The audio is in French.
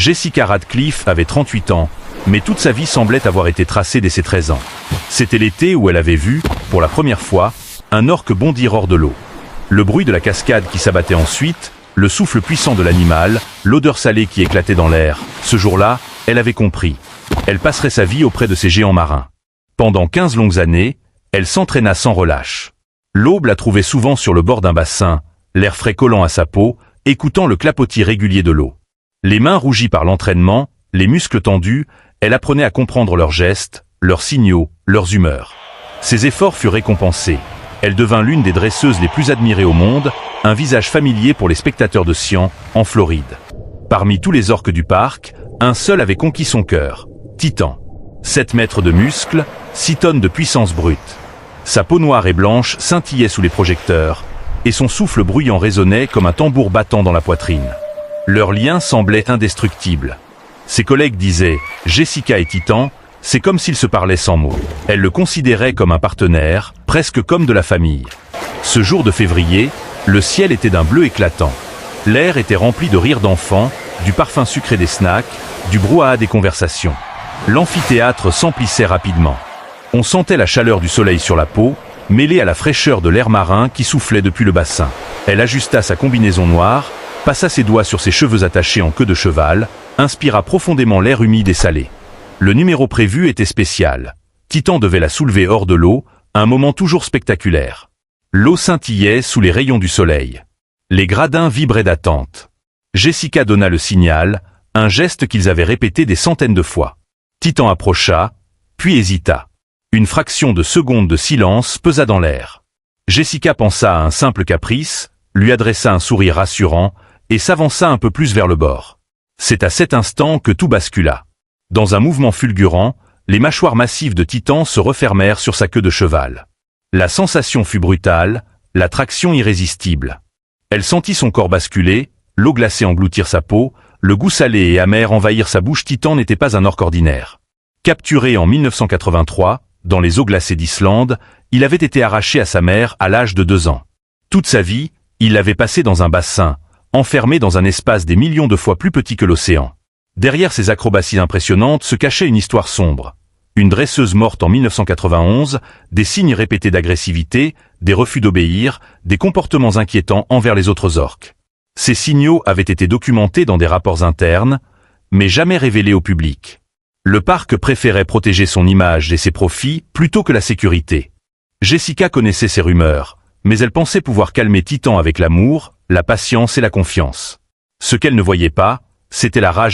Jessica Radcliffe avait 38 ans, mais toute sa vie semblait avoir été tracée dès ses 13 ans. C'était l'été où elle avait vu, pour la première fois, un orque bondir hors de l'eau. Le bruit de la cascade qui s'abattait ensuite, le souffle puissant de l'animal, l'odeur salée qui éclatait dans l'air, ce jour-là, elle avait compris. Elle passerait sa vie auprès de ces géants marins. Pendant 15 longues années, elle s'entraîna sans relâche. L'aube la trouvait souvent sur le bord d'un bassin, l'air frais collant à sa peau, écoutant le clapotis régulier de l'eau. Les mains rougies par l'entraînement, les muscles tendus, elle apprenait à comprendre leurs gestes, leurs signaux, leurs humeurs. Ses efforts furent récompensés. Elle devint l'une des dresseuses les plus admirées au monde, un visage familier pour les spectateurs de Sian, en Floride. Parmi tous les orques du parc, un seul avait conquis son cœur, Titan. 7 mètres de muscles, 6 tonnes de puissance brute. Sa peau noire et blanche scintillait sous les projecteurs, et son souffle bruyant résonnait comme un tambour battant dans la poitrine. Leur lien semblait indestructible. Ses collègues disaient « Jessica et Titan », c'est comme s'ils se parlaient sans mots. Elle le considérait comme un partenaire, presque comme de la famille. Ce jour de février, le ciel était d'un bleu éclatant. L'air était rempli de rires d'enfants, du parfum sucré des snacks, du brouhaha des conversations. L'amphithéâtre s'emplissait rapidement. On sentait la chaleur du soleil sur la peau, mêlée à la fraîcheur de l'air marin qui soufflait depuis le bassin. Elle ajusta sa combinaison noire, passa ses doigts sur ses cheveux attachés en queue de cheval, inspira profondément l'air humide et salé. Le numéro prévu était spécial. Titan devait la soulever hors de l'eau, un moment toujours spectaculaire. L'eau scintillait sous les rayons du soleil. Les gradins vibraient d'attente. Jessica donna le signal, un geste qu'ils avaient répété des centaines de fois. Titan approcha, puis hésita. Une fraction de seconde de silence pesa dans l'air. Jessica pensa à un simple caprice, lui adressa un sourire rassurant, et s'avança un peu plus vers le bord. C'est à cet instant que tout bascula. Dans un mouvement fulgurant, les mâchoires massives de Titan se refermèrent sur sa queue de cheval. La sensation fut brutale, la traction irrésistible. Elle sentit son corps basculer, l'eau glacée engloutir sa peau, le goût salé et amer envahir sa bouche. Titan n'était pas un orque ordinaire. Capturé en 1983, dans les eaux glacées d'Islande, il avait été arraché à sa mère à l'âge de 2 ans. Toute sa vie, il l'avait passé dans un bassin, enfermé dans un espace des millions de fois plus petit que l'océan. Derrière ces acrobaties impressionnantes se cachait une histoire sombre. Une dresseuse morte en 1991, des signes répétés d'agressivité, des refus d'obéir, des comportements inquiétants envers les autres orques. Ces signaux avaient été documentés dans des rapports internes, mais jamais révélés au public. Le parc préférait protéger son image et ses profits plutôt que la sécurité. Jessica connaissait ces rumeurs, mais elle pensait pouvoir calmer Titan avec l'amour, la patience et la confiance. Ce qu'elle ne voyait pas, c'était la rage